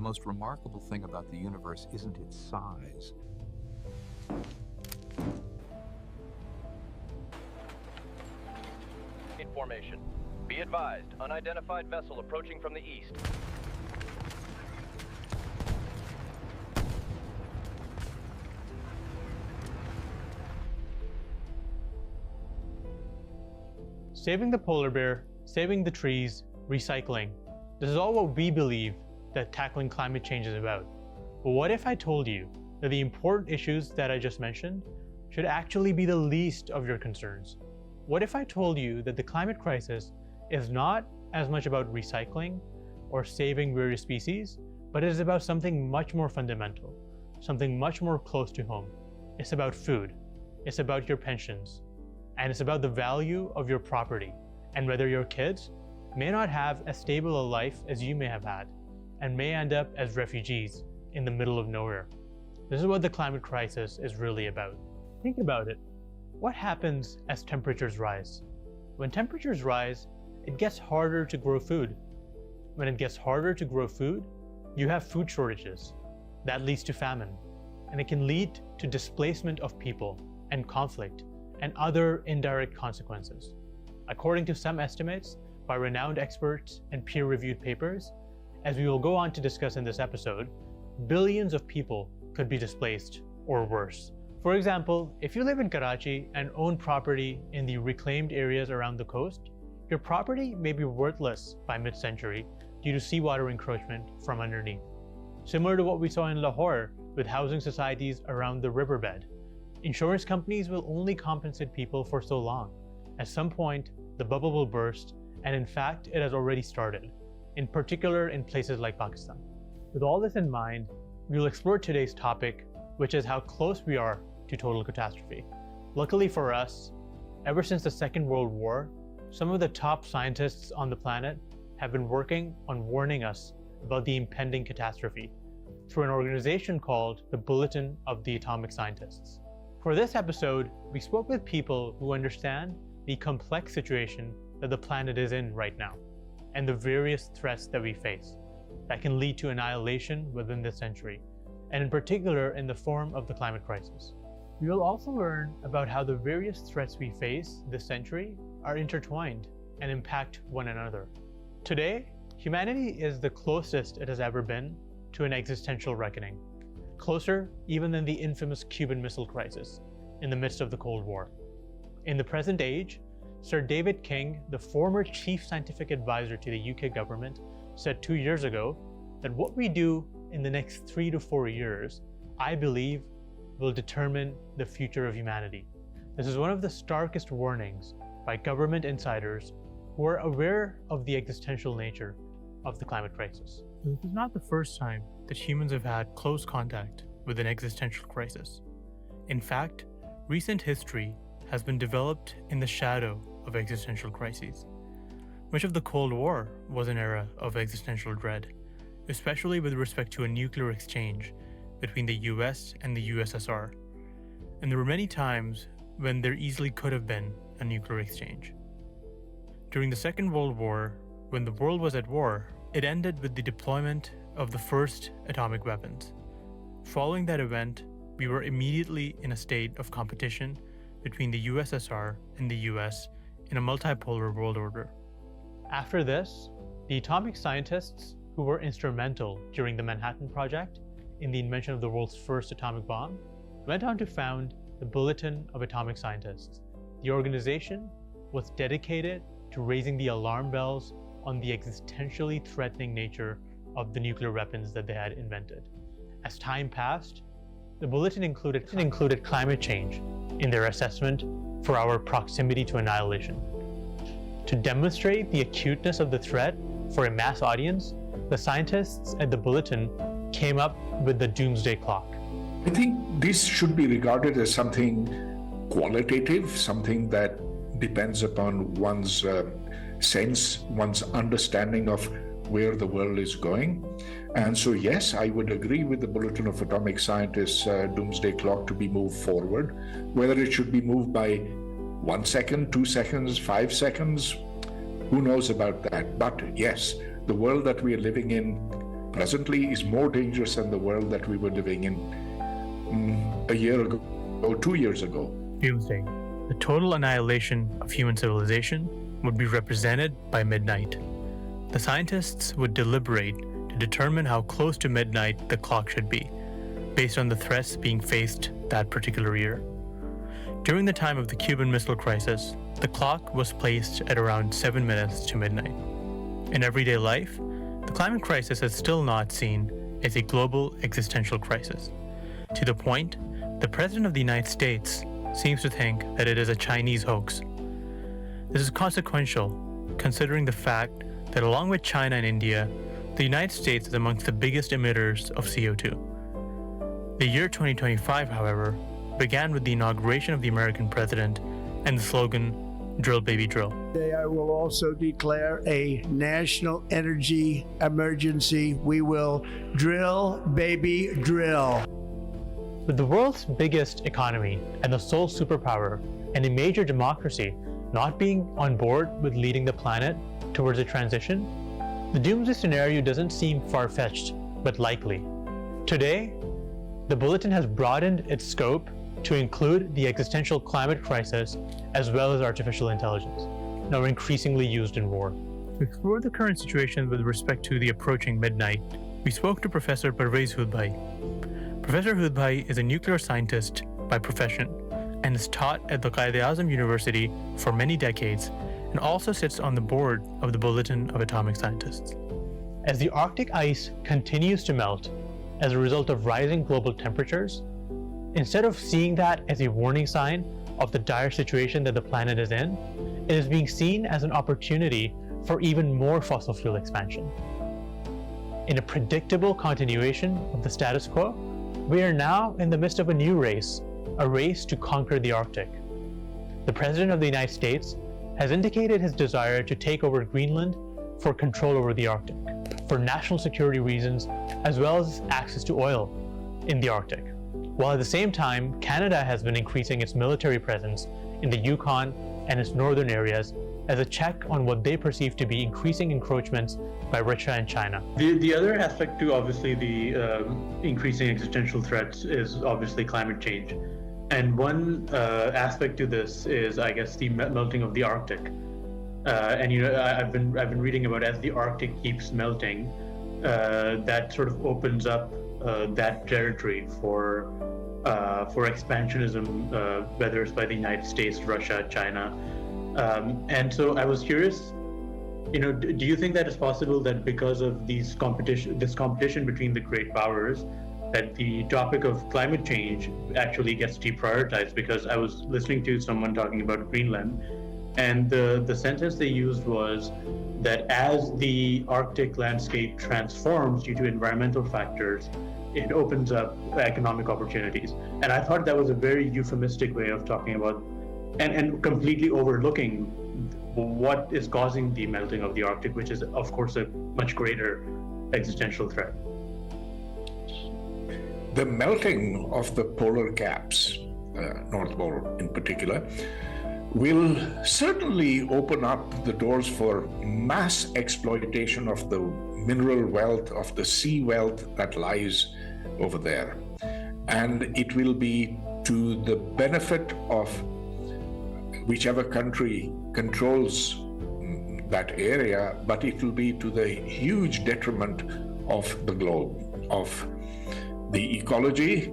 The most remarkable thing about the universe isn't its size. Formation. Be advised, unidentified vessel approaching from the east. Saving the polar bear, saving the trees, recycling. This is all what we believe that tackling climate change is about. But what if I told you that the important issues that I just mentioned should actually be the least of your concerns? What if I told you that the climate crisis is not as much about recycling or saving various species, but it is about something much more fundamental, something much more close to home. It's about food, it's about your pensions, and it's about the value of your property and whether your kids may not have as stable a life as you may have had and may end up as refugees in the middle of nowhere. This is what the climate crisis is really about. Think about it. What happens as temperatures rise? When temperatures rise, it gets harder to grow food. When it gets harder to grow food, you have food shortages. That leads to famine, and it can lead to displacement of people and conflict and other indirect consequences. According to some estimates by renowned experts and peer-reviewed papers, as we will go on to discuss in this episode, billions of people could be displaced or worse. For example, if you live in Karachi and own property in the reclaimed areas around the coast, your property may be worthless by mid-century due to seawater encroachment from underneath. Similar to what we saw in Lahore with housing societies around the riverbed, insurance companies will only compensate people for so long. At some point, the bubble will burst, and in fact, it has already started, in particular in places like Pakistan. With all this in mind, we will explore today's topic, which is how close we are to total catastrophe. Luckily for us, ever since the Second World War, some of the top scientists on the planet have been working on warning us about the impending catastrophe through an organization called the Bulletin of the Atomic Scientists. For this episode, we spoke with people who understand the complex situation that the planet is in right now and the various threats that we face that can lead to annihilation within this century, and in particular in the form of the climate crisis. We will also learn about how the various threats we face this century are intertwined and impact one another. Today, humanity is the closest it has ever been to an existential reckoning, closer even than the infamous Cuban Missile Crisis in the midst of the Cold War. In the present age, Sir David King, the former chief scientific advisor to the UK government, said 2 years ago that what we do in the next 3 to 4 years, I believe, will determine the future of humanity. This is one of the starkest warnings by government insiders who are aware of the existential nature of the climate crisis. This is not the first time that humans have had close contact with an existential crisis. In fact, recent history has been developed in the shadow of existential crises. Much of the Cold War was an era of existential dread, especially with respect to a nuclear exchange between the US and the USSR. And there were many times when there easily could have been a nuclear exchange. During the Second World War, when the world was at war, it ended with the deployment of the first atomic weapons. Following that event, we were immediately in a state of competition between the USSR and the US in a multipolar world order. After this, the atomic scientists who were instrumental during the Manhattan Project in the invention of the world's first atomic bomb went on to found the Bulletin of Atomic Scientists. The organization was dedicated to raising the alarm bells on the existentially threatening nature of the nuclear weapons that they had invented. As time passed, the bulletin included climate change in their assessment for our proximity to annihilation. To demonstrate the acuteness of the threat for a mass audience, the scientists at the bulletin came up with the Doomsday clock. I think this should be regarded as something qualitative, something that depends upon one's sense, one's understanding of where the world is going. And so, yes, I would agree with the Bulletin of Atomic Scientists Doomsday Clock to be moved forward. Whether it should be moved by 1 second, 2 seconds, 5 seconds, who knows about that? But yes, the world that we are living in presently is more dangerous than the world that we were living in a year ago or 2 years ago. Doomsday. The total annihilation of human civilization would be represented by midnight. The scientists would deliberate to determine how close to midnight the clock should be, based on the threats being faced that particular year. During the time of the Cuban Missile Crisis, the clock was placed at around 7 minutes to midnight. In everyday life, the climate crisis is still not seen as a global existential crisis, to the point the President of the United States seems to think that it is a Chinese hoax. This is consequential, considering the fact that along with China and India, the United States is amongst the biggest emitters of CO2. The year 2025, however, began with the inauguration of the American president and the slogan, "Drill, baby, drill." Today, I will also declare a national energy emergency. We will drill, baby, drill. With the world's biggest economy and the sole superpower and a major democracy not being on board with leading the planet towards a transition, the doomsday scenario doesn't seem far-fetched, but likely. Today, the bulletin has broadened its scope to include the existential climate crisis as well as artificial intelligence, now increasingly used in war. To explore the current situation with respect to the approaching midnight, we spoke to Professor Parvez Hoodbhoy. Professor Hoodbhoy is a nuclear scientist by profession and has taught at the Quaid-e-Azam University for many decades and also sits on the board of the Bulletin of Atomic Scientists. As the Arctic ice continues to melt as a result of rising global temperatures, instead of seeing that as a warning sign of the dire situation that the planet is in, it is being seen as an opportunity for even more fossil fuel expansion. In a predictable continuation of the status quo, we are now in the midst of a new race, a race to conquer the Arctic. The President of the United States has indicated his desire to take over Greenland for control over the Arctic, for national security reasons, as well as access to oil in the Arctic. While at the same time, Canada has been increasing its military presence in the Yukon and its northern areas as a check on what they perceive to be increasing encroachments by Russia and China. The other aspect to obviously the increasing existential threats is obviously climate change. And one aspect to this is, I guess, the melting of the Arctic. And I've been reading about as the Arctic keeps melting, that sort of opens up that territory for expansionism, whether it's by the United States, Russia, China. And so I was curious, do you think that it's possible that because of this competition between the great powers, that the topic of climate change actually gets deprioritized? Because I was listening to someone talking about Greenland, and the sentence they used was that as the Arctic landscape transforms due to environmental factors, it opens up economic opportunities. And I thought that was a very euphemistic way of talking about and completely overlooking what is causing the melting of the Arctic, which is, of course, a much greater existential threat. The melting of the polar caps, North Pole in particular, will certainly open up the doors for mass exploitation of the mineral wealth, of the sea wealth that lies over there. And it will be to the benefit of whichever country controls that area, but it will be to the huge detriment of the globe, of the ecology,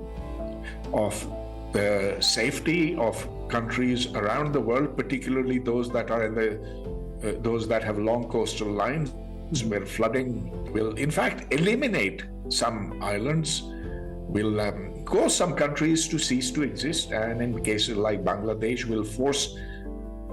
of the safety of countries around the world, particularly those that are in those that have long coastal lines, where flooding will in fact eliminate some islands, will cause some countries to cease to exist, and in cases like Bangladesh will force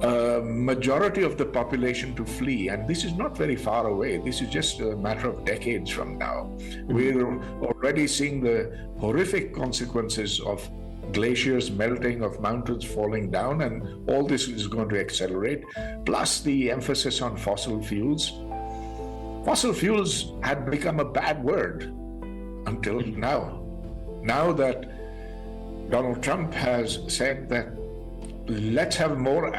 a majority of the population to flee. And this is not very far away. This is just a matter of decades from now. We're already seeing the horrific consequences of glaciers melting, of mountains falling down, and all this is going to accelerate, plus the emphasis on fossil fuels. Fossil fuels had become a bad word until now. Now that Donald Trump has said that let's have more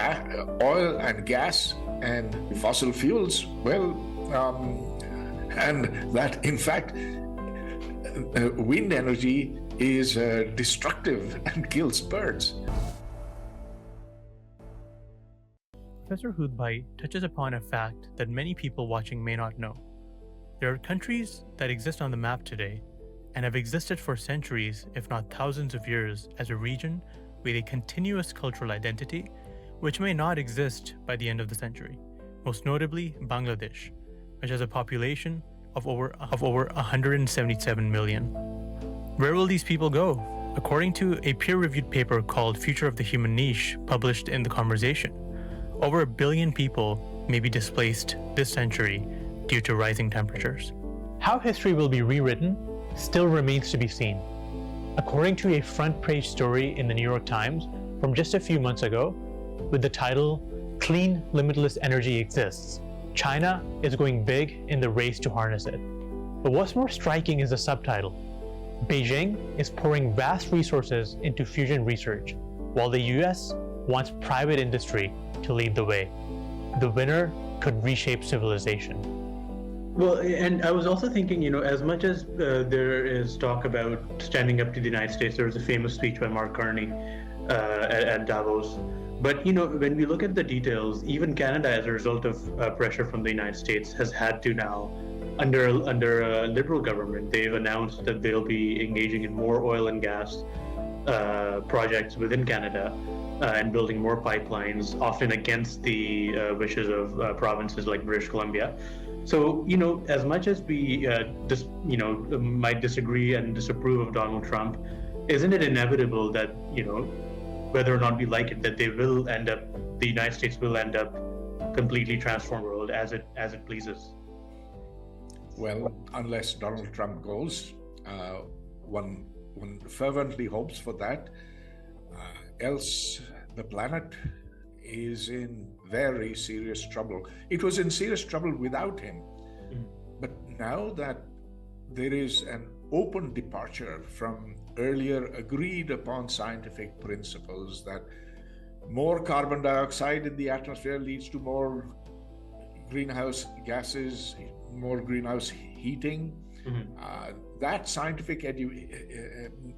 oil and gas and fossil fuels, well, and that in fact wind energy is destructive and kills birds. Professor Hoodbhoy touches upon a fact that many people watching may not know. There are countries that exist on the map today and have existed for centuries, if not thousands of years, as a region with a continuous cultural identity, which may not exist by the end of the century. Most notably, Bangladesh, which has a population of over 177 million. Where will these people go? According to a peer-reviewed paper called Future of the Human Niche, published in The Conversation, over 1 billion people may be displaced this century due to rising temperatures. How history will be rewritten still remains to be seen. According to a front-page story in the New York Times from just a few months ago, with the title, "Clean, Limitless Energy Exists, China is going big in the race to harness it." But what's more striking is the subtitle. Beijing is pouring vast resources into fusion research, while the US wants private industry to lead the way. The winner could reshape civilization. Well, and I was also thinking, as much as there is talk about standing up to the United States, there was a famous speech by Mark Carney at Davos. But, when we look at the details, even Canada, as a result of pressure from the United States, has had to now, under a Liberal government, they've announced that they'll be engaging in more oil and gas projects within Canada and building more pipelines, often against the wishes of provinces like British Columbia. So, as much as we might disagree and disapprove of Donald Trump, isn't it inevitable that, whether or not we like it, that the United States will end up completely transform the world as it pleases? Well, unless Donald Trump goes, one fervently hopes for that. Else, the planet is in very serious trouble. It was in serious trouble without him. But now that there is an open departure from earlier agreed upon scientific principles that more carbon dioxide in the atmosphere leads to more greenhouse gases, more greenhouse heating, that scientific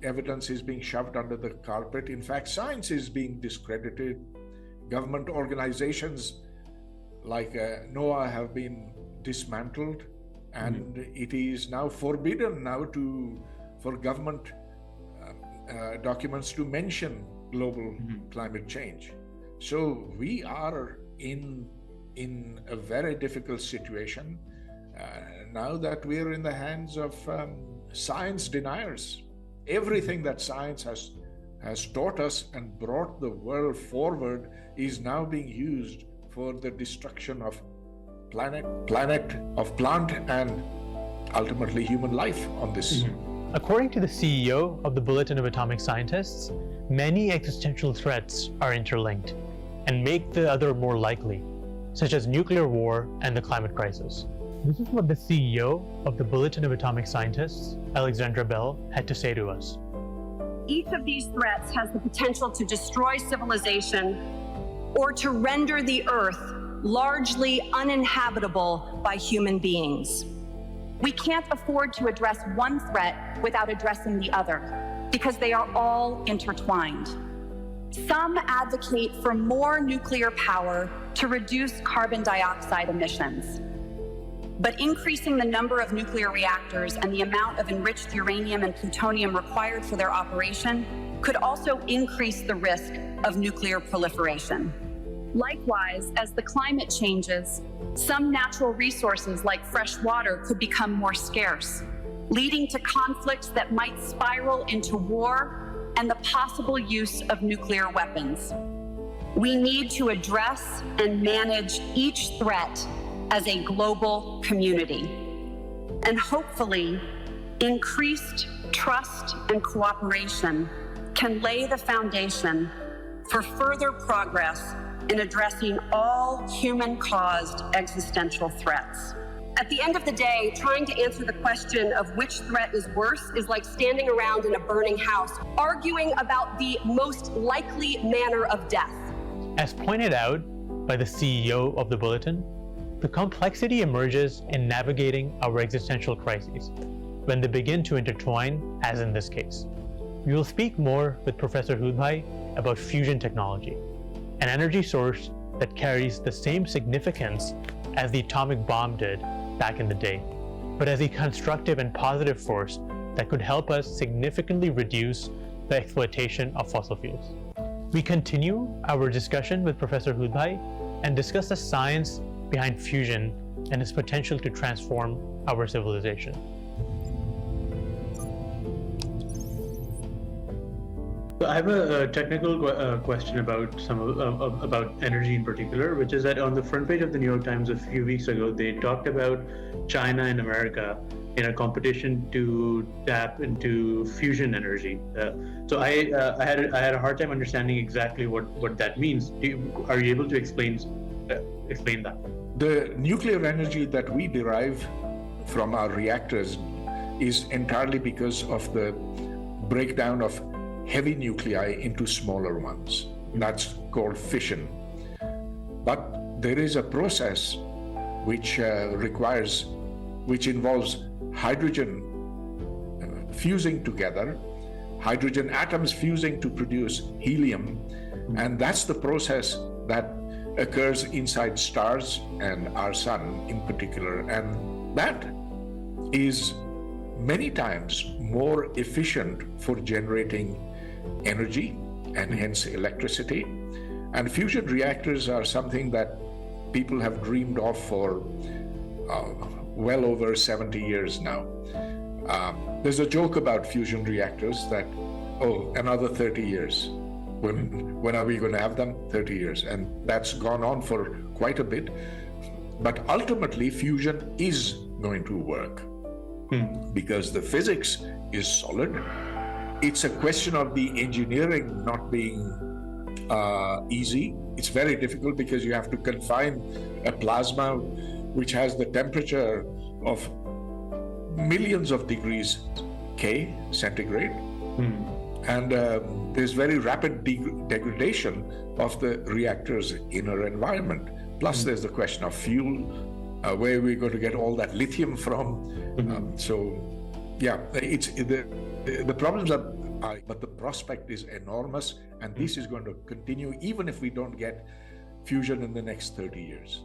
evidence is being shoved under the carpet. In fact, science is being discredited. Government organizations like NOAA have been dismantled, and it is now forbidden for government documents to mention global climate change. So we are in a very difficult situation now that we are in the hands of science deniers. Everything that science has taught us and brought the world forward is now being used for the destruction of planet, of plant, and ultimately human life on this. According to the CEO of the Bulletin of Atomic Scientists, many existential threats are interlinked and make the other more likely, such as nuclear war and the climate crisis. This is what the CEO of the Bulletin of Atomic Scientists, Alexandra Bell, had to say to us. Each of these threats has the potential to destroy civilization or to render the Earth largely uninhabitable by human beings. We can't afford to address one threat without addressing the other, because they are all intertwined. Some advocate for more nuclear power to reduce carbon dioxide emissions. But increasing the number of nuclear reactors and the amount of enriched uranium and plutonium required for their operation could also increase the risk of nuclear proliferation. Likewise, as the climate changes, some natural resources like fresh water could become more scarce, leading to conflicts that might spiral into war and the possible use of nuclear weapons. We need to address and manage each threat as a global community. And hopefully, increased trust and cooperation can lay the foundation for further progress in addressing all human-caused existential threats. At the end of the day, trying to answer the question of which threat is worse is like standing around in a burning house, arguing about the most likely manner of death. As pointed out by the CEO of the Bulletin, The complexity emerges in navigating our existential crises when they begin to intertwine, as in this case. We will speak more with Professor Hoodbhoy about fusion technology, an energy source that carries the same significance as the atomic bomb did back in the day, but as a constructive and positive force that could help us significantly reduce the exploitation of fossil fuels. We continue our discussion with Professor Hoodbhoy and discuss the science behind fusion and its potential to transform our civilization. So I have a technical question about about energy in particular, which is that on the front page of the New York Times a few weeks ago, they talked about China and America in a competition to tap into fusion energy. So I had a hard time understanding exactly what that means. Are you able to explain that? The nuclear energy that we derive from our reactors is entirely because of the breakdown of heavy nuclei into smaller ones. That's called fission. But there is a process which involves hydrogen fusing together, hydrogen atoms fusing to produce helium, and that's the process that occurs inside stars and our sun in particular, and that is many times more efficient for generating energy and hence electricity. And fusion reactors are something that people have dreamed of for well over 70 years now. There's a joke about fusion reactors that, another 30 years. When are we going to have them? 30 years. And that's gone on for quite a bit. But ultimately, fusion is going to work because the physics is solid. It's a question of the engineering not being easy. It's very difficult because you have to confine a plasma which has the temperature of millions of degrees K centigrade. And there's very rapid degradation of the reactor's inner environment. Plus, there's the question of fuel, where we're going to get all that lithium from. It's the problems are high, but the prospect is enormous, and this is going to continue even if we don't get fusion in the next 30 years.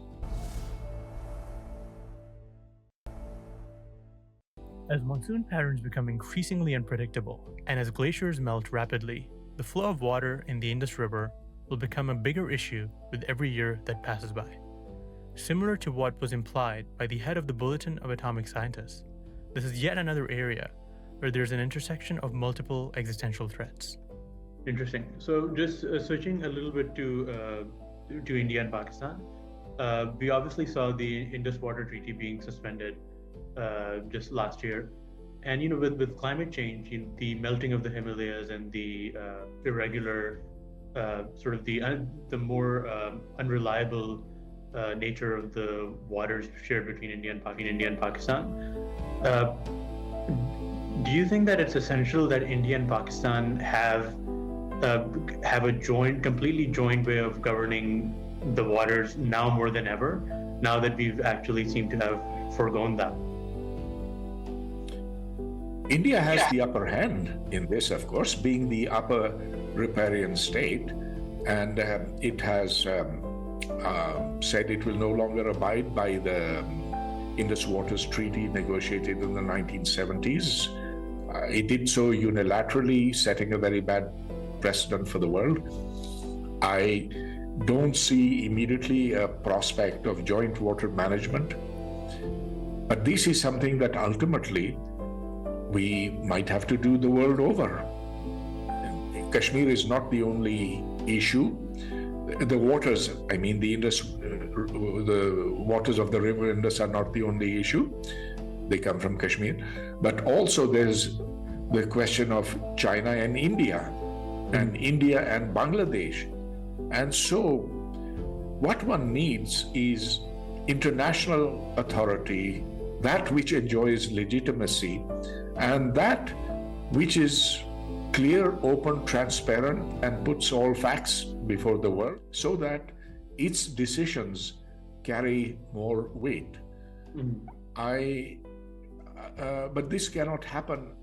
As monsoon patterns become increasingly unpredictable, and as glaciers melt rapidly, the flow of water in the Indus River will become a bigger issue with every year that passes by. Similar to what was implied by the head of the Bulletin of Atomic Scientists, this is yet another area where there's an intersection of multiple existential threats. Interesting. So just switching a little bit to India and Pakistan, we obviously saw the Indus Water Treaty being suspended just last year, and with climate change, the melting of the Himalayas and the irregular, sort of the more unreliable nature of the waters shared between India and Pakistan. Do you think that it's essential that India and Pakistan have a completely joint way of governing the waters now more than ever, now that we've actually seemed to have foregone that? India has the upper hand in this, of course, being the upper riparian state, and it has said it will no longer abide by the Indus Waters Treaty negotiated in the 1970s. It did so unilaterally, setting a very bad precedent for the world. I don't see immediately a prospect of joint water management, but this is something that ultimately we might have to do the world over. Kashmir is not the only issue. The waters, the waters of the river Indus are not the only issue. They come from Kashmir. But also there's the question of China and India, and India and Bangladesh. And so what one needs is international authority, that which enjoys legitimacy, and that which is clear, open, transparent, and puts all facts before the world, so that its decisions carry more weight. But this cannot happen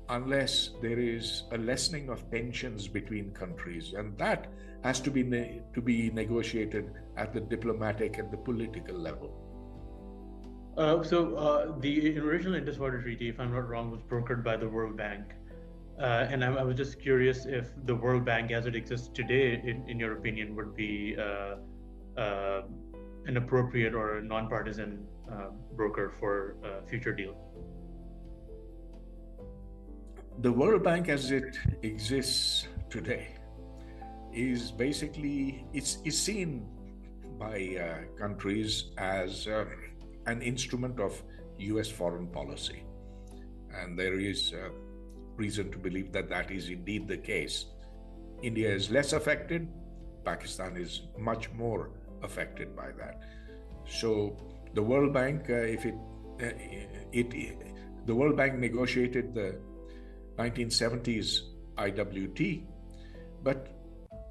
unless there is a lessening of tensions between countries, and that has to be negotiated at the diplomatic and the political level. The original Interwater Treaty, if I'm not wrong, was brokered by the World Bank. And I was just curious if the World Bank as it exists today, in your opinion, would be an appropriate or a non-partisan broker for a future deal. The World Bank as it exists today is basically, it's seen by countries as an instrument of US foreign policy. And there is reason to believe that that is indeed the case. India is less affected. Pakistan is much more affected by that. So the World Bank, the World Bank negotiated the 1970s IWT, but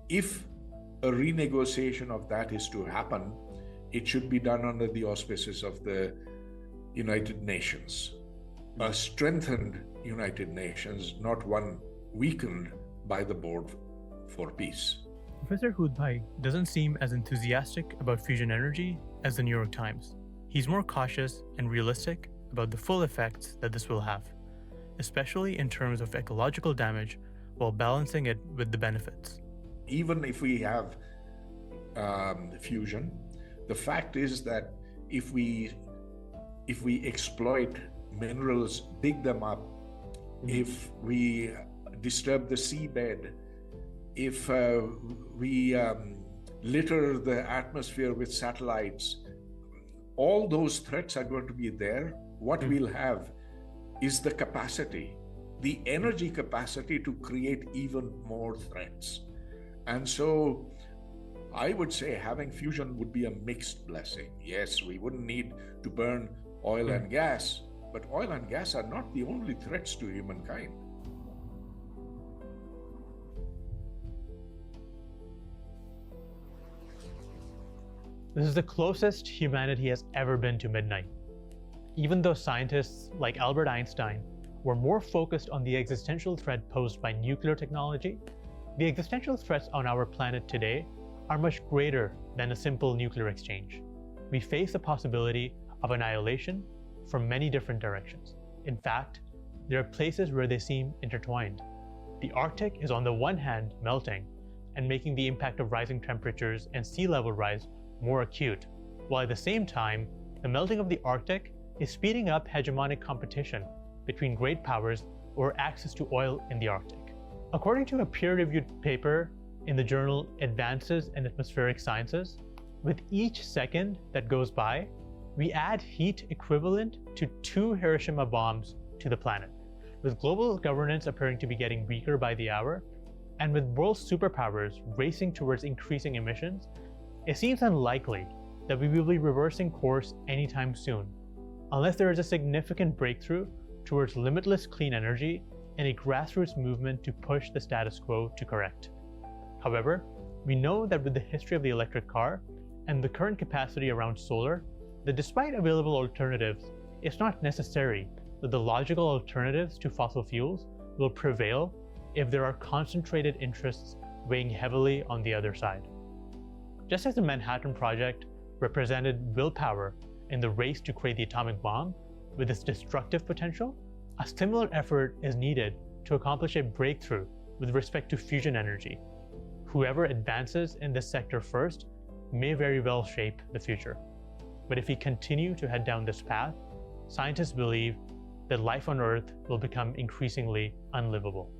if a renegotiation of that is to happen, it should be done under the auspices of the United Nations, a strengthened United Nations, not one weakened by the Board for Peace. Professor Hoodbhoy doesn't seem as enthusiastic about fusion energy as the New York Times. He's more cautious and realistic about the full effects that this will have, especially in terms of ecological damage, while balancing it with the benefits. Even if we have fusion, the fact is that if we exploit minerals, dig them up, if we disturb the seabed, if we litter the atmosphere with satellites, all those threats are going to be there. What we'll have is the capacity, the energy capacity to create even more threats. And so I would say having fusion would be a mixed blessing. Yes, we wouldn't need to burn oil and gas, but oil and gas are not the only threats to humankind. This is the closest humanity has ever been to midnight. Even though scientists like Albert Einstein were more focused on the existential threat posed by nuclear technology, the existential threats on our planet today are much greater than a simple nuclear exchange. We face the possibility of annihilation from many different directions. In fact, there are places where they seem intertwined. The Arctic is on the one hand melting and making the impact of rising temperatures and sea level rise more acute, while at the same time, the melting of the Arctic is speeding up hegemonic competition between great powers over access to oil in the Arctic. According to a peer-reviewed paper in the journal Advances in Atmospheric Sciences, with each second that goes by, we add heat equivalent to 2 Hiroshima bombs to the planet. With global governance appearing to be getting weaker by the hour, and with world superpowers racing towards increasing emissions, it seems unlikely that we will be reversing course anytime soon, unless there is a significant breakthrough towards limitless clean energy and a grassroots movement to push the status quo to correct. However, we know that with the history of the electric car and the current capacity around solar, that despite available alternatives, it's not necessary that the logical alternatives to fossil fuels will prevail if there are concentrated interests weighing heavily on the other side. Just as the Manhattan Project represented willpower in the race to create the atomic bomb with its destructive potential, a similar effort is needed to accomplish a breakthrough with respect to fusion energy. Whoever advances in this sector first may very well shape the future. But if we continue to head down this path, scientists believe that life on Earth will become increasingly unlivable.